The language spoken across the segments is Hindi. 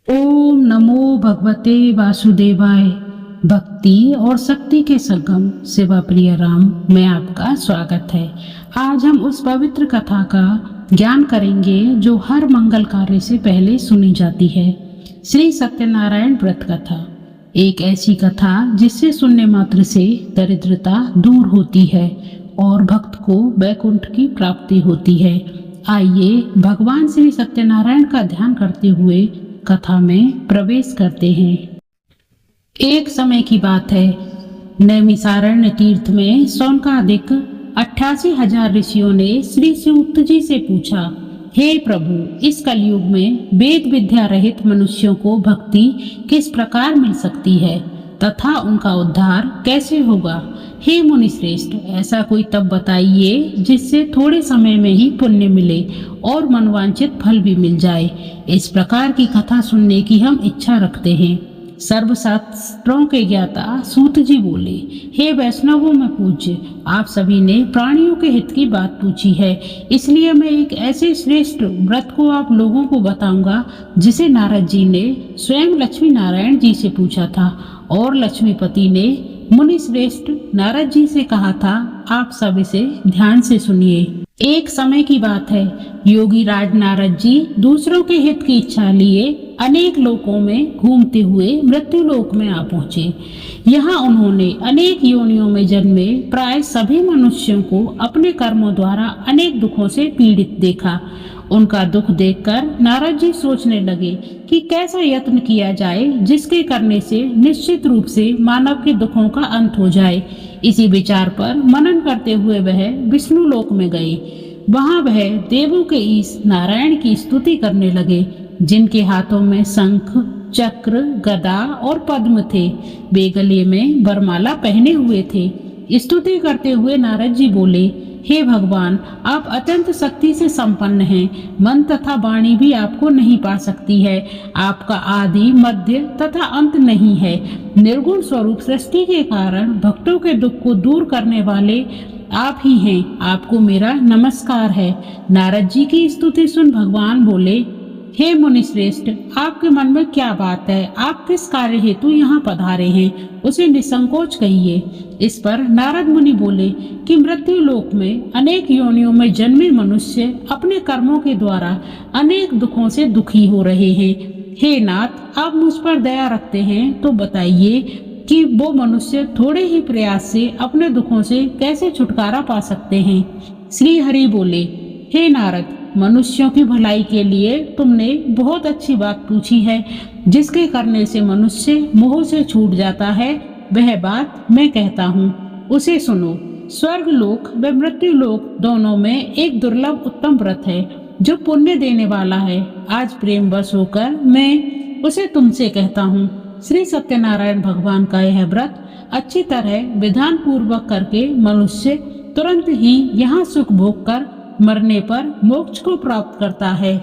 ओम नमो भगवते वासुदेवाय। भक्ति और शक्ति के संगम सेवा प्रिय राम में आपका स्वागत है। आज हम उस पवित्र कथा का ज्ञान करेंगे जो हर मंगल कार्य से पहले सुनी जाती है। श्री सत्यनारायण व्रत कथा एक ऐसी कथा जिससे सुनने मात्र से दरिद्रता दूर होती है और भक्त को वैकुंठ की प्राप्ति होती है। आइए भगवान श्री सत्यनारायण का ध्यान करते हुए कथा में प्रवेश करते हैं। एक समय की बात है, नैमिषारण्य तीर्थ में सौनकादिक 88,000 ऋषियों ने श्री सूक्त जी से पूछा, हे प्रभु, इस कलयुग में वेद विद्या रहित मनुष्यों को भक्ति किस प्रकार मिल सकती है तथा उनका उद्धार कैसे होगा। हे मुनि श्रेष्ठ, ऐसा कोई तब बताइए जिससे थोड़े समय में ही पुण्य मिले और मनवांछित फल भी मिल जाए। इस प्रकार की कथा सुनने की हम इच्छा रखते हैं। सर्वशास्त्रों के ज्ञाता सूत जी बोले, हे वैष्णवों में पूज्य, आप सभी ने प्राणियों के हित की बात पूछी है, इसलिए मैं एक ऐसे श्रेष्ठ व्रत को आप लोगों को बताऊंगा जिसे नारद जी ने स्वयं लक्ष्मी नारायण जी से पूछा था और लक्ष्मीपति ने मुनि श्रेष्ठ नारद जी से कहा था। आप सब इसे ध्यान से सुनिए। एक समय की बात है, योगी राज नारद जी दूसरों के हित की इच्छा लिए अनेक लोकों में घूमते हुए मृत्यु लोक में आ पहुँचे। यहाँ उन्होंने अनेक योनियों में जन्मे प्राय सभी मनुष्यों को अपने कर्मों द्वारा अनेक दुखों से पीड़ित देखा। उनका दुख देखकर नारद जी सोचने लगे कि कैसा यत्न किया जाए जिसके करने से निश्चित रूप से मानव के दुखों का अंत हो जाए। इसी विचार पर मनन करते हुए वह विष्णु लोक में गए। वहां वह देवों के ईश नारायण की स्तुति करने लगे, जिनके हाथों में शंख, चक्र, गदा और पद्म थे। वे गले में वरमाला पहने हुए थे। स्तुति करते हुए नारद जी बोले, हे भगवान, आप अत्यंत शक्ति से संपन्न हैं। मन तथा वाणी भी आपको नहीं पा सकती है। आपका आदि, मध्य तथा अंत नहीं है। निर्गुण स्वरूप सृष्टि के कारण भक्तों के दुख को दूर करने वाले आप ही हैं। आपको मेरा नमस्कार है। नारद जी की स्तुति सुन भगवान बोले, हे मुनि श्रेष्ठ, आपके मन में क्या बात है? आप किस कार्य हेतु यहाँ पधारे हैं, उसे निसंकोच कहिए। इस पर नारद मुनि बोले कि मृत्यु लोक में अनेक योनियों में जन्मे मनुष्य अपने कर्मों के द्वारा अनेक दुखों से दुखी हो रहे हैं। हे नाथ, आप मुझ पर दया रखते हैं तो बताइए कि वो मनुष्य थोड़े ही प्रयास से अपने दुखों से कैसे छुटकारा पा सकते हैं। श्री हरि बोले, हे नारद, मनुष्यों की भलाई के लिए तुमने बहुत अच्छी बात पूछी है। जिसके करने से मनुष्य मोह से छूट जाता है, वह बात मैं कहता हूँ, उसे सुनो। स्वर्ग लोक व मृत्यु लोक दोनों में एक दुर्लभ उत्तम व्रत है जो पुण्य देने वाला है। आज प्रेम वश होकर मैं उसे तुमसे कहता हूँ। श्री सत्यनारायण भगवान का यह व्रत अच्छी तरह विधान पूर्वक करके मनुष्य तुरंत ही यहाँ सुख भोग कर मरने पर मोक्ष को प्राप्त करता है।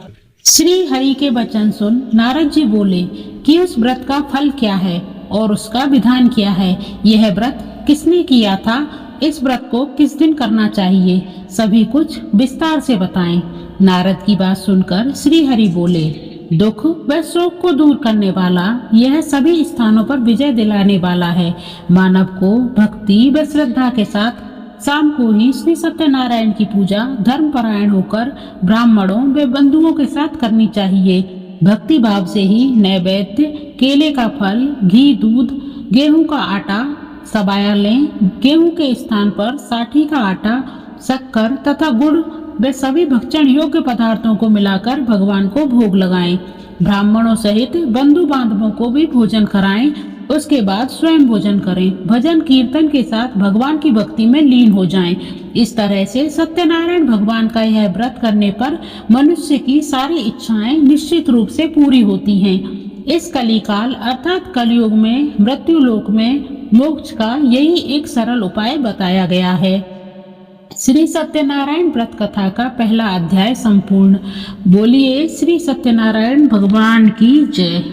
श्री हरि के वचन सुन नारद जी बोले कि उस व्रत का फल क्या है और उसका विधान क्या है। यह व्रत किसने किया था? इस व्रत को किस दिन करना चाहिए? सभी कुछ विस्तार से बताएं। नारद की बात सुनकर श्री हरि बोले, दुख व शोक को दूर करने वाला, यह सभी स्थानों पर विजय दिलाने वाला है। मानव को भक्ति व श्रद्धा के साथ शाम को ही श्री सत्यनारायण की पूजा धर्मपरायण होकर ब्राह्मणों व बंधुओं के साथ करनी चाहिए। भक्ति भाव से ही नैवेद्य, केले का फल, घी, दूध, गेहूं का आटा सबाया लें। गेहूं के स्थान पर साठी का आटा, शक्कर तथा गुड़ व सभी भक्षण योग्य पदार्थों को मिलाकर भगवान को भोग लगाएं। ब्राह्मणों सहित बंधु बांधवों को भी भोजन कराएं। उसके बाद स्वयं भोजन करें। भजन कीर्तन के साथ भगवान की भक्ति में लीन हो जाएं। इस तरह से सत्यनारायण भगवान का यह व्रत करने पर मनुष्य की सारी इच्छाएं निश्चित रूप से पूरी होती हैं। इस कलिकाल अर्थात कलयुग में मृत्यु लोक में मोक्ष का यही एक सरल उपाय बताया गया है। श्री सत्यनारायण व्रत कथा का पहला अध्याय संपूर्ण। बोलिए श्री सत्यनारायण भगवान की जय।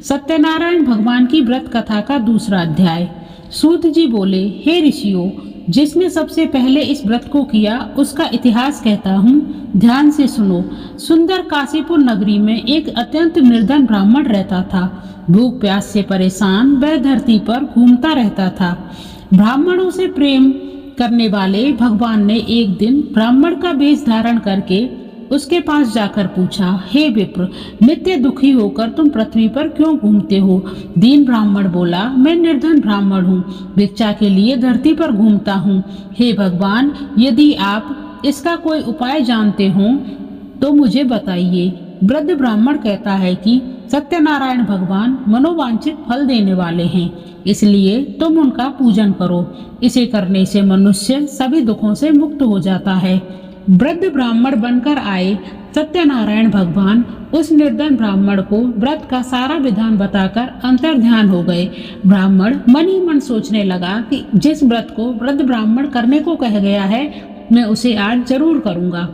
सत्यनारायण भगवान की व्रत कथा का दूसरा अध्याय। सूत जी बोले, हे ऋषियों, जिसने सबसे पहले इस व्रत को किया उसका इतिहास कहता हूँ, ध्यान से सुनो। सुंदर काशीपुर नगरी में एक अत्यंत निर्धन ब्राह्मण रहता था। भूख प्यास से परेशान वह धरती पर घूमता रहता था। ब्राह्मणों से प्रेम करने वाले भगवान ने एक दिन ब्राह्मण का वेश धारण करके उसके पास जाकर पूछा, हे विप्र, नित्य दुखी होकर तुम पृथ्वी पर क्यों घूमते हो? दीन ब्राह्मण बोला, मैं निर्धन ब्राह्मण हूँ, भिक्षा के लिए धरती पर घूमता हूँ। हे भगवान, यदि आप इसका कोई उपाय जानते हो तो मुझे बताइए। वृद्ध ब्राह्मण कहता है कि सत्यनारायण भगवान मनोवांछित फल देने वाले हैं, इसलिए तुम उनका पूजन करो। इसे करने से मनुष्य सभी दुखों से मुक्त हो जाता है। वृद्ध ब्राह्मण बनकर आए सत्यनारायण भगवान उस निर्धन ब्राह्मण को व्रत का सारा विधान बताकर अंतर्ध्यान हो गए। ब्राह्मण मन ही मन सोचने लगा कि जिस व्रत को वृद्ध ब्राह्मण करने को कह गया है, मैं उसे आज जरूर करूंगा।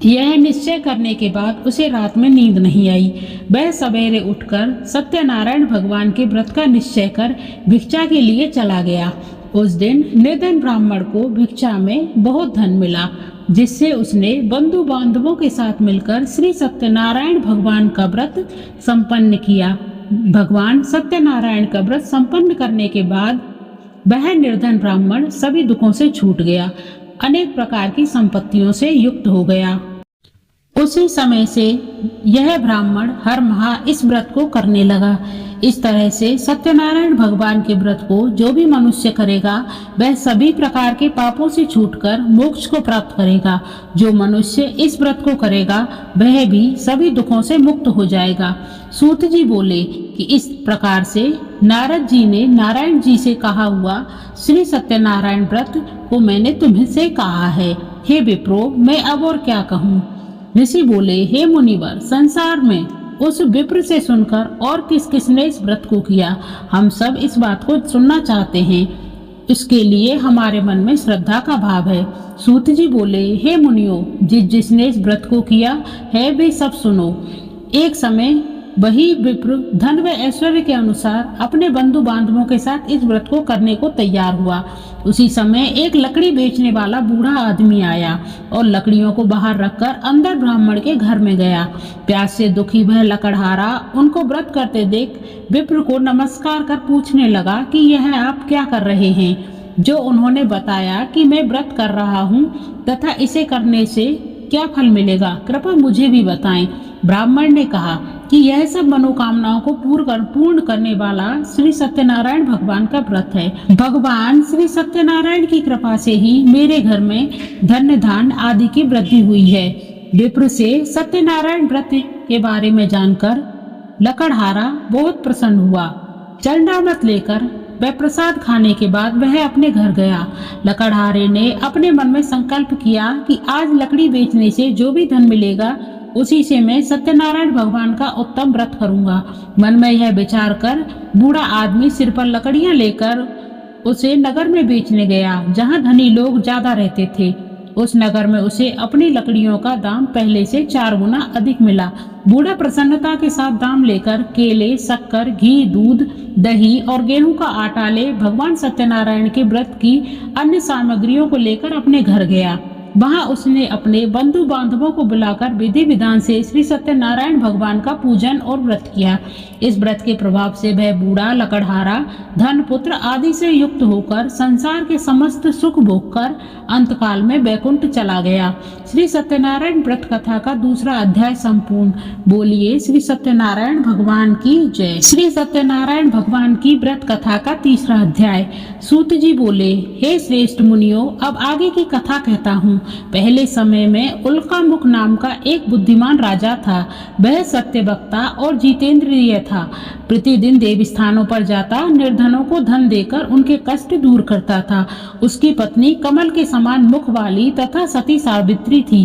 यह निश्चय करने के बाद उसे रात में नींद नहीं आई। वह सवेरे उठकर सत्यनारायण भगवान के व्रत का निश्चय कर भिक्षा के लिए चला गया। उस दिन निर्धन ब्राह्मण को भिक्षा में बहुत धन मिला, जिससे उसने बंधु बांधवों के साथ मिलकर श्री सत्यनारायण भगवान का व्रत संपन्न किया। भगवान सत्यनारायण का व्रत संपन्न करने के बाद वह निर्धन ब्राह्मण सभी दुखों से छूट गया, अनेक प्रकार की संपत्तियों से युक्त हो गया। उसी समय से यह ब्राह्मण हर माह इस व्रत को करने लगा। इस तरह से सत्यनारायण भगवान के व्रत को जो भी मनुष्य करेगा वह सभी प्रकार के पापों से छूटकर मोक्ष को प्राप्त करेगा। जो मनुष्य इस व्रत को करेगा वह भी सभी दुखों से मुक्त हो जाएगा। सूत जी बोले कि इस प्रकार से नारद जी ने नारायण जी से कहा हुआ श्री सत्यनारायण व्रत को मैंने तुम्हें से कहा है। हे विप्रो, मैं अब और क्या कहूँ? ऋषि बोले, हे मुनिवर, संसार में उस विप्र से सुनकर और किस किसने इस व्रत को किया, हम सब इस बात को सुनना चाहते हैं। इसके लिए हमारे मन में श्रद्धा का भाव है। सूत जी बोले, हे मुनियों, जिसने इस व्रत को किया है वे सब सुनो। एक समय वही विप्र धन व ऐश्वर्य के अनुसार अपने बंधु बांधवों के साथ इस व्रत को करने को तैयार हुआ। उसी समय एक लकड़ी बेचने वाला बूढ़ा आदमी आया और लकड़ियों को बाहर रखकर अंदर ब्राह्मण के घर में गया। प्यास से दुखी वह लकड़हारा उनको व्रत करते देख विप्र को नमस्कार कर पूछने लगा कि यह आप क्या कर रहे हैं? जो उन्होंने बताया कि मैं व्रत कर रहा हूँ तथा इसे करने से क्या फल मिलेगा, कृपया मुझे भी बताएं। ब्राह्मण ने कहा कि यह सब मनोकामनाओं को पूर्ण करने वाला श्री सत्यनारायण भगवान का व्रत है। भगवान श्री सत्यनारायण की कृपा से ही मेरे घर में धन धान आदि की वृद्धि हुई है। विप्र से सत्यनारायण व्रत के बारे में जानकर लकड़हारा बहुत प्रसन्न हुआ। चरणामृत लेकर वह प्रसाद खाने के बाद वह अपने घर गया। लकड़हारे ने अपने मन में संकल्प किया कि आज लकड़ी बेचने से जो भी धन मिलेगा उसी से मैं सत्यनारायण भगवान का उत्तम व्रत करूंगा। मन में यह विचार कर बूढ़ा आदमी सिर पर लकड़ियां लेकर उसे नगर में बेचने गया, जहां धनी लोग ज्यादा रहते थे। उस नगर में उसे अपनी लकड़ियों का दाम पहले से 4 गुना अधिक मिला। बूढ़ा प्रसन्नता के साथ दाम लेकर केले, शक्कर, घी, दूध, दही और गेहूं का आटा ले भगवान सत्यनारायण के व्रत की अन्य सामग्रियों को लेकर अपने घर गया। वहां उसने अपने बंधु बांधवों को बुलाकर विधि विधान से श्री सत्यनारायण भगवान का पूजन और व्रत किया। इस व्रत के प्रभाव से वह बूढ़ा लकड़हारा धन पुत्र आदि से युक्त होकर संसार के समस्त सुख भोग कर अंतकाल में वैकुंठ चला गया। श्री सत्यनारायण व्रत कथा का दूसरा अध्याय संपूर्ण। बोलिए श्री सत्यनारायण भगवान की जय। श्री सत्यनारायण भगवान की व्रत कथा का तीसरा अध्याय। सूत जी बोले, हे श्रेष्ठ मुनियों, अब आगे की कथा कहता हूँ। पहले समय में उल्कामुख नाम का एक बुद्धिमान राजा था। वह सत्यवक्ता और जितेंद्रिय था। प्रतिदिन देव स्थानों पर जाता निर्धनों को धन देकर उनके कष्ट दूर करता था। उसकी पत्नी कमल के समान मुख वाली तथा सती सावित्री थी।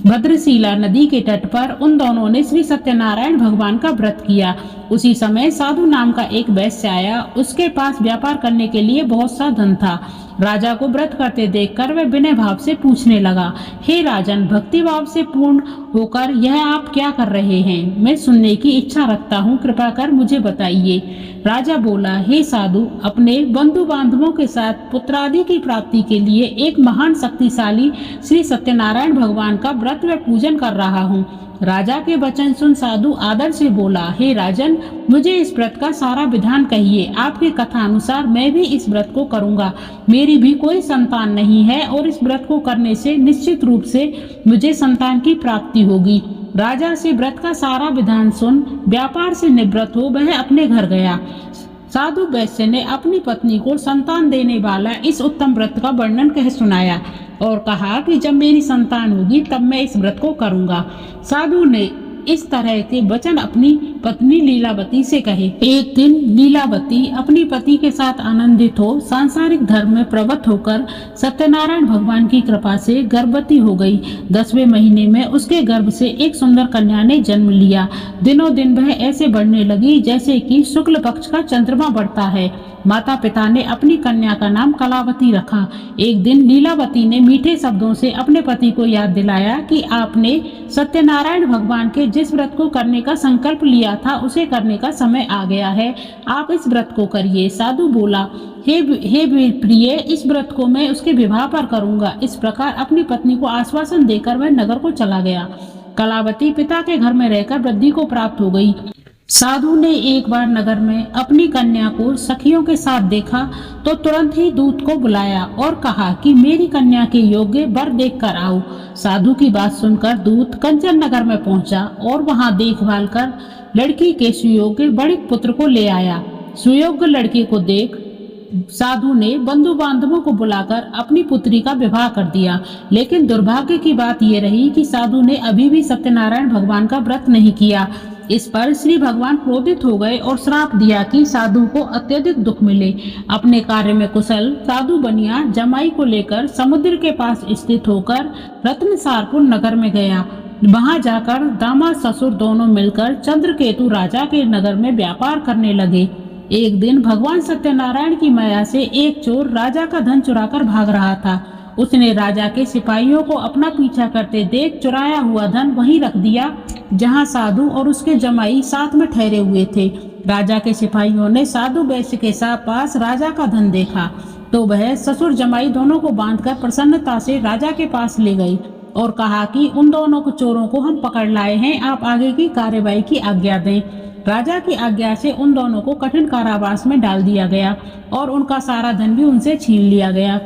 भद्रशिला नदी के तट पर उन दोनों ने श्री सत्यनारायण भगवान का व्रत किया। उसी समय साधु नाम का एक वैश्य आया। उसके पास व्यापार करने के लिए बहुत सा धन था। राजा को व्रत करते देखकर वह विनय भाव से पूछने लगा, हे राजन, भक्ति भाव से पूर्ण होकर यह आप क्या कर रहे हैं? मैं सुनने की इच्छा रखता हूँ, कृपा कर मुझे बताइए। राजा बोला, हे साधु, अपने बंधु बांधवों के साथ पुत्रादि की प्राप्ति के लिए एक महान शक्तिशाली श्री सत्यनारायण भगवान का व्रत व पूजन कर रहा हूँ। राजा के वचन सुन साधु आदर से बोला, हे राजन, मुझे इस व्रत का सारा विधान कहिए। आपकी कथा अनुसार मैं भी इस व्रत को करूंगा। मेरी भी कोई संतान नहीं है और इस व्रत को करने से निश्चित रूप से मुझे संतान की प्राप्ति होगी। राजा से व्रत का सारा विधान सुन व्यापार से निवृत्त हो वह अपने घर गया। साधु वैश्य ने अपनी पत्नी को संतान देने वाला इस उत्तम व्रत का वर्णन कह सुनाया और कहा कि जब मेरी संतान होगी तब मैं इस व्रत को करूंगा। साधु ने इस तरह के वचन अपनी पत्नी लीलावती से कहे। एक दिन लीलावती अपनी पति के साथ आनंदित हो सांसारिक धर्म में प्रवृत्त होकर सत्यनारायण भगवान की कृपा से गर्भवती हो गई। 10वें महीने में उसके गर्भ से एक सुंदर कन्या ने जन्म लिया। दिनों दिन वह ऐसे बढ़ने लगी जैसे कि शुक्ल पक्ष का चंद्रमा बढ़ता है। माता पिता ने अपनी कन्या का नाम कलावती रखा। एक दिन लीलावती ने मीठे शब्दों से अपने पति को याद दिलाया कि आपने सत्यनारायण भगवान के जिस व्रत को करने का संकल्प लिया था उसे करने का समय आ गया है। आप इस व्रत को करिए। साधु बोला, हे प्रिय, इस व्रत को मैं उसके विवाह पर करूंगा। इस प्रकार अपनी पत्नी को आश्वासन देकर वह नगर को चला गया। कलावती पिता के घर में रहकर वृद्धि को प्राप्त हो गई। साधु ने एक बार नगर में अपनी कन्या को सखियों के साथ देखा तो तुरंत ही दूत को बुलाया और कहा कि मेरी कन्या के योग्य वर देख कर आओ। साधु की बात सुनकर दूत कंचन नगर में पहुंचा और वहां देखभाल कर लड़की के सुयोग्य बड़े पुत्र को ले आया। सुयोग्य लड़की को देख साधु ने बंधु बांधवों को बुलाकर अपनी पुत्री का विवाह कर दिया। लेकिन दुर्भाग्य की बात यह रही कि साधु ने अभी भी सत्यनारायण भगवान का व्रत नहीं किया। इस पर श्री भगवान क्रोधित हो गए और श्राप दिया कि साधु को अत्यधिक दुख मिले। अपने कार्य में कुशल साधु बनिया जमाई को लेकर समुद्र के पास स्थित होकर रत्नसारपुर नगर में गया। वहां जाकर दामाद ससुर दोनों मिलकर चंद्रकेतु राजा के नगर में व्यापार करने लगे। एक दिन भगवान सत्यनारायण की माया से एक चोर राजा का धन चुराकर भाग रहा था। उसने राजा के सिपाहियों को अपना पीछा करते देख चुराया हुआ धन वहीं रख दिया जहां साधु और उसके जमाई साथ में ठहरे हुए थे। राजा के सिपाहियों ने साधु वैश्य के पास राजा का धन देखा तो वह ससुर जमाई दोनों को बांधकर प्रसन्नता से राजा के पास ले गई और कहा कि उन दोनों को चोरों को हम पकड़ लाए हैं, आप आगे की कार्यवाही की आज्ञा दें। राजा की आज्ञा से उन दोनों को कठिन कारावास में डाल दिया गया और उनका सारा धन भी उनसे छीन लिया गया।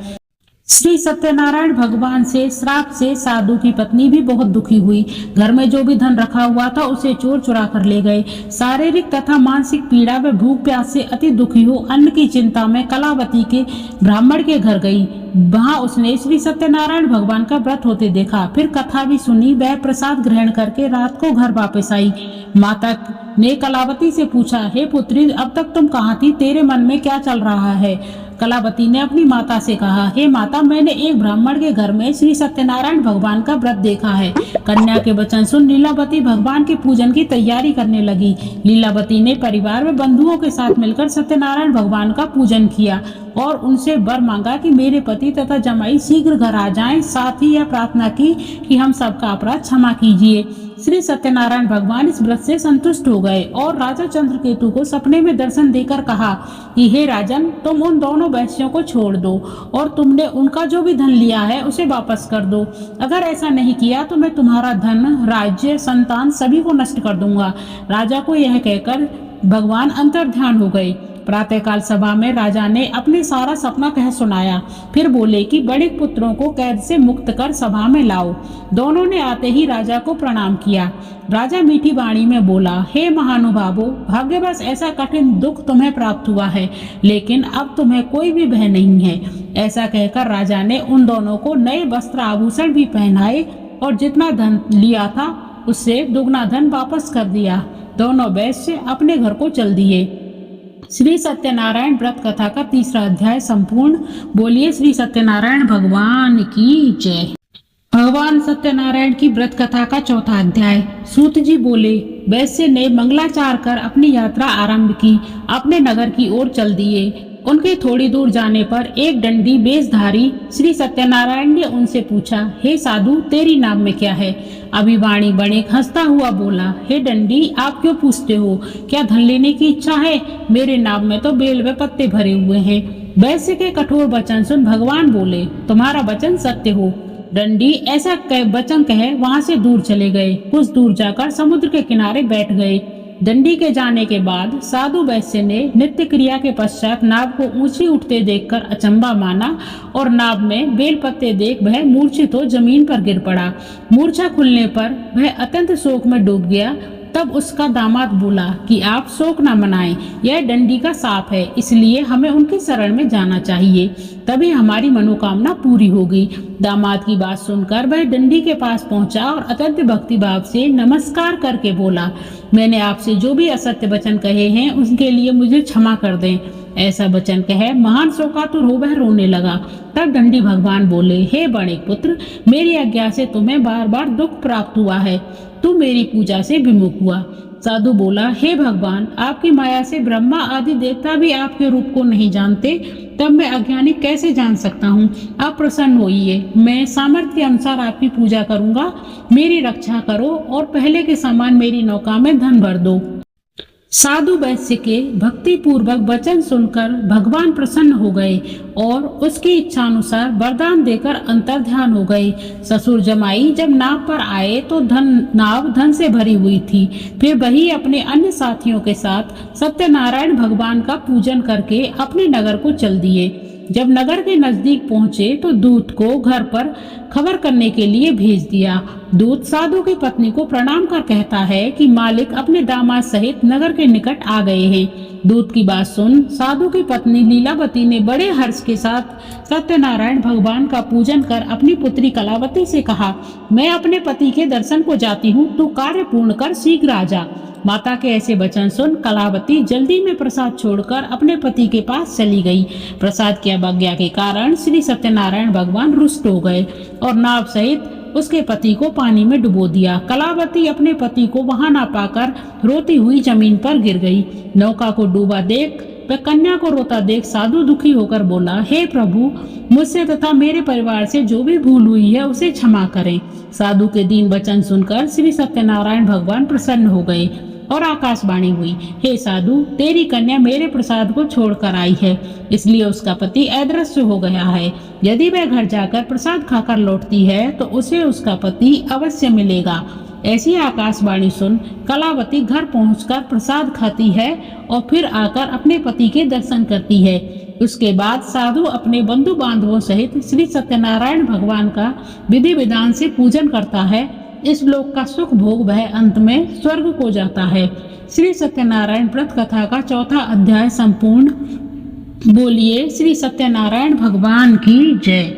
श्री सत्यनारायण भगवान से श्राप से साधु की पत्नी भी बहुत दुखी हुई। घर में जो भी धन रखा हुआ था उसे चोर चुरा कर ले गए। शारीरिक तथा मानसिक पीड़ा व भूख प्यास से अति दुखी हो अन्न की चिंता में कलावती के ब्राह्मण के घर गई। वहां उसने श्री सत्यनारायण भगवान का व्रत होते देखा। फिर कथा भी सुनी। वह प्रसाद ग्रहण करके रात को घर वापस आई। माता ने कलावती से पूछा, हे पुत्री, अब तक तुम कहाँ थी? तेरे मन में क्या चल रहा है? कलावती ने अपनी माता से कहा, हे माता, मैंने एक ब्राह्मण के घर में श्री सत्यनारायण भगवान का व्रत देखा है। कन्या के वचन सुन लीलावती भगवान के पूजन की तैयारी करने लगी। लीलावती ने परिवार व बंधुओं के साथ मिलकर सत्यनारायण भगवान का पूजन किया और उनसे वर मांगा कि मेरे पति तथा जमाई शीघ्र घर आ जाएं। साथ ही यह प्रार्थना की कि हम सबका अपराध क्षमा कीजिए। श्री सत्यनारायण भगवान इस व्रत से संतुष्ट हो गए और राजा चंद्रकेतु को सपने में दर्शन देकर कहा कि हे राजन, तुम उन दोनों वैश्यों को छोड़ दो और तुमने उनका जो भी धन लिया है उसे वापस कर दो। अगर ऐसा नहीं किया तो मैं तुम्हारा धन, राज्य, संतान सभी को नष्ट कर दूंगा। राजा को यह कहकर भगवान अंतर्ध्यान हो गए। प्रातःकाल सभा में राजा ने अपने सारा सपना कह सुनाया। फिर बोले कि बड़े पुत्रों को कैद से मुक्त कर सभा में लाओ। दोनों ने आते ही राजा को प्रणाम किया। राजा मीठी वाणी में बोला, हे महानुभावों, भाग्यवश ऐसा कठिन दुख तुम्हें प्राप्त हुआ है, लेकिन अब तुम्हें कोई भी भय नहीं है। ऐसा कहकर राजा ने उन दोनों को नए वस्त्र आभूषण भी पहनाए और जितना धन लिया था उससे दुगना धन वापस कर दिया। दोनों वैश्य अपने घर को चल दिए। श्री सत्यनारायण व्रत कथा का 3रा अध्याय संपूर्ण। बोलिए श्री सत्यनारायण भगवान की जय। भगवान सत्यनारायण की व्रत कथा का चौथा अध्याय। सूत जी बोले, वैश्य ने मंगलाचार कर अपनी यात्रा आरंभ की, अपने नगर की ओर चल दिए। उनके थोड़ी दूर जाने पर एक दंडी वेशधारी श्री सत्यनारायण ने उनसे पूछा, हे साधु, तेरी नाम में क्या है? अभिवाणी बणिक हंसता हुआ बोला, हे दंडी, आप क्यों पूछते हो? क्या धन लेने की इच्छा है? मेरे नाम में तो बेल व पत्ते भरे हुए हैं। वैश्य के कठोर वचन सुन भगवान बोले, तुम्हारा वचन सत्य हो। डंडी ऐसा वचन कहे वहां से दूर चले गए। कुछ दूर जाकर समुद्र के किनारे बैठ गए। डंडी के जाने के बाद साधु वैश्य ने नित्य क्रिया के पश्चात नाव को ऊंची उठते देखकर अचंबा माना और नाव में बेल पत्ते देख वह मूर्छित हो जमीन पर गिर पड़ा। मूर्छा खुलने पर वह अत्यंत शोक में डूब गया। तब उसका दामाद बोला कि आप शोक न मनाएं, यह डंडी का साप है, इसलिए हमें उनकी शरण में जाना चाहिए, तभी हमारी मनोकामना पूरी होगी। दामाद की बात सुनकर वह डंडी के पास पहुंचा और अत्यंत भक्ति भाव से नमस्कार करके बोला, मैंने आपसे जो भी असत्य वचन कहे हैं उनके लिए मुझे क्षमा कर दें। ऐसा वचन कहे महान शोकातुर हो वह रोने लगा। तब डंडी भगवान बोले, हे बणिक पुत्र, मेरी आज्ञा से तुम्हें बार बार दुख प्राप्त हुआ है, तू मेरी पूजा से विमुख हुआ। साधु बोला, हे भगवान, आपकी माया से ब्रह्मा आदि देवता भी आपके रूप को नहीं जानते, तब मैं अज्ञानी कैसे जान सकता हूँ? आप प्रसन्न होइए, मैं सामर्थ्य के अनुसार आपकी पूजा करूंगा। मेरी रक्षा करो और पहले के समान मेरी नौका में धन भर दो। साधु वैश्य के भक्ति पूर्वक वचन सुनकर भगवान प्रसन्न हो गए और उसकी इच्छा अनुसार वरदान देकर अंतर्ध्यान हो गए। ससुर जमाई जब नाव पर आए तो नाव धन से भरी हुई थी। फिर वही अपने अन्य साथियों के साथ सत्यनारायण भगवान का पूजन करके अपने नगर को चल दिए। जब नगर के नजदीक पहुंचे तो दूत को घर पर खबर करने के लिए भेज दिया। दूत साधु की पत्नी को प्रणाम कर कहता है कि मालिक अपने दामाद सहित नगर के निकट आ गए हैं। दूत की बात सुन साधु की पत्नी लीलावती ने बड़े हर्ष के साथ सत्यनारायण भगवान का पूजन कर अपनी पुत्री कलावती से कहा, मैं अपने पति के दर्शन को जाती हूँ, तू कार्य पूर्ण कर शीघ्र आ जा। माता के ऐसे वचन सुन कलावती जल्दी में प्रसाद छोड़कर अपने पति के पास चली गई। प्रसाद की अवज्ञा के कारण श्री सत्यनारायण भगवान रुष्ट हो गए और नाव सहित उसके पति को पानी में डुबो दिया। कलावती अपने पति को वहां ना पाकर रोती हुई जमीन पर गिर गई। नौका को डूबा देख वह कन्या को रोता देख साधु दुखी होकर बोला, हे प्रभु, मुझसे तथा मेरे परिवार से जो भी भूल हुई है उसे क्षमा करें। साधु के दीन वचन सुनकर श्री सत्यनारायण भगवान प्रसन्न हो गए और आकाशवाणी हुई, हे साधु, तेरी कन्या मेरे प्रसाद को छोड़कर आई है, इसलिए उसका पति अदृश्य हो गया है। यदि वह घर जाकर प्रसाद खाकर लौटती है तो उसे उसका पति अवश्य मिलेगा। ऐसी आकाशवाणी सुन कलावती घर पहुंचकर प्रसाद खाती है और फिर आकर अपने पति के दर्शन करती है। उसके बाद साधु अपने बंधु बांधवों सहित श्री सत्यनारायण भगवान का विधि विधान से पूजन करता है। इस लोक का सुख भोग वह अंत में स्वर्ग को जाता है। श्री सत्यनारायण व्रत कथा का चौथा अध्याय संपूर्ण। बोलिए श्री सत्यनारायण भगवान की जय।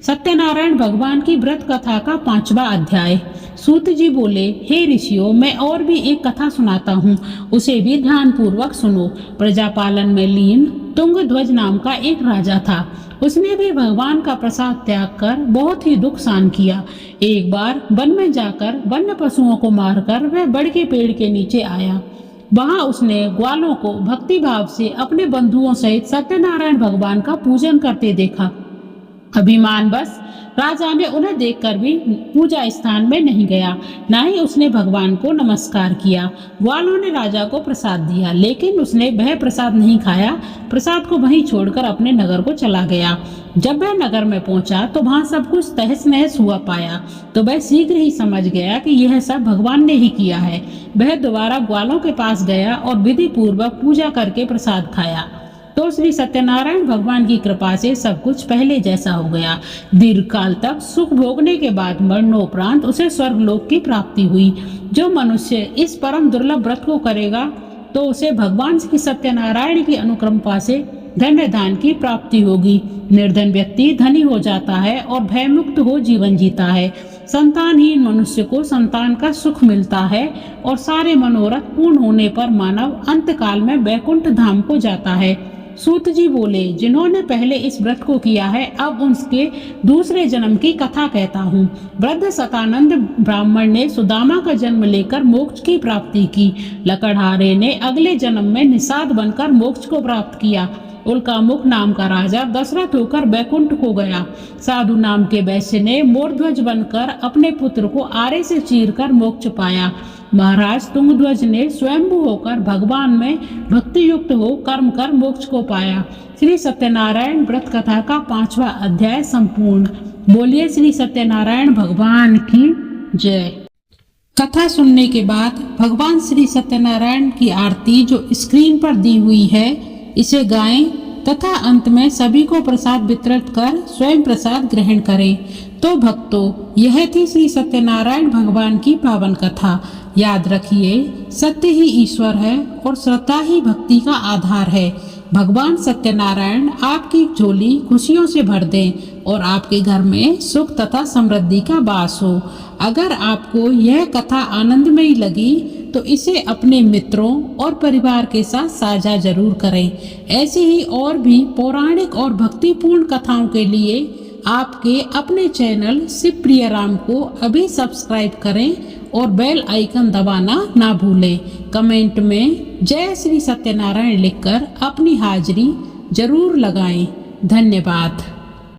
सत्यनारायण भगवान की व्रत कथा का पांचवा अध्याय। सूत जी बोले, हे ऋषियों, मैं और भी एक कथा सुनाता हूँ, उसे भी ध्यान पूर्वक सुनो। प्रजापालन में लीन तुंगध्वज नाम का एक राजा था। उसने भी भगवान का प्रसाद त्याग कर बहुत ही दुख सहन किया। एक बार वन में जाकर वन्य पशुओं को मारकर वह बड़ के पेड़ के नीचे आया। वहां उसने ग्वालों को भक्ति भाव से अपने बंधुओं सहित सत्यनारायण भगवान का पूजन करते देखा। अभिमान बस राजा ने उन्हें देखकर भी पूजा स्थान में नहीं गया, न ही उसने भगवान को नमस्कार किया। ग्वालों ने राजा को प्रसाद दिया, लेकिन उसने वह प्रसाद नहीं खाया। प्रसाद को वहीं छोड़कर अपने नगर को चला गया। जब वह नगर में पहुंचा तो वहां सब कुछ तहस नहस हुआ पाया, तो वह शीघ्र ही समझ गया कि यह सब भगवान ने ही किया है। वह दोबारा ग्वालों के पास गया और विधि पूर्वक पूजा करके प्रसाद खाया तो श्री सत्यनारायण भगवान की कृपा से सब कुछ पहले जैसा हो गया। दीर्घ काल तक सुख भोगने के बाद मरणोपरांत उसे स्वर्गलोक की प्राप्ति हुई। जो मनुष्य इस परम दुर्लभ व्रत को करेगा तो उसे भगवान की सत्यनारायण की अनुकंपा से धन्य दान की प्राप्ति होगी। निर्धन व्यक्ति धनी हो जाता है और भयमुक्त हो जीवन जीता है। संतानहीन मनुष्य को संतान का सुख मिलता है और सारे मनोरथ पूर्ण होने पर मानव अंतकाल में वैकुंठ धाम को जाता है। सूत जी बोले, जिन्होंने पहले इस व्रत को किया है, अब उसके दूसरे जन्म की कथा कहता हूँ। वृद्ध सतानंद ब्राह्मण ने सुदामा का जन्म लेकर मोक्ष की प्राप्ति की। लकड़हारे ने अगले जन्म में निषाद बनकर मोक्ष को प्राप्त किया। उल्कामुख नाम का राजा दशरथ होकर बैकुंठ को गया। साधु नाम के वैश्य ने मोरध्वज बनकर अपने पुत्र को आरे से चीरकर मोक्ष पाया। महाराज तुंगध्वज ने स्वयंभू होकर भगवान में भक्ति युक्त हो कर्म कर मोक्ष को पाया। श्री सत्यनारायण व्रत कथा का 5वां अध्याय संपूर्ण। बोलिए श्री सत्यनारायण भगवान की जय। कथा सुनने के बाद भगवान श्री सत्यनारायण की आरती जो स्क्रीन पर दी हुई है, इसे गाएं तथा अंत में सभी को प्रसाद वितरित कर स्वयं प्रसाद ग्रहण करें। तो भक्तों, यह थी श्री सत्यनारायण भगवान की पावन कथा। याद रखिए, सत्य ही ईश्वर है और श्रद्धा ही भक्ति का आधार है। भगवान सत्यनारायण आपकी झोली खुशियों से भर दें और आपके घर में सुख तथा समृद्धि का वास हो। अगर आपको यह कथा आनंदमयी लगी तो इसे अपने मित्रों और परिवार के साथ साझा जरूर करें। ऐसी ही और भी पौराणिक और भक्तिपूर्ण कथाओं के लिए आपके अपने चैनल शिव प्रिय राम को अभी सब्सक्राइब करें और बेल आइकन दबाना ना भूलें। कमेंट में जय श्री सत्यनारायण लिखकर अपनी हाजिरी जरूर लगाएं। धन्यवाद।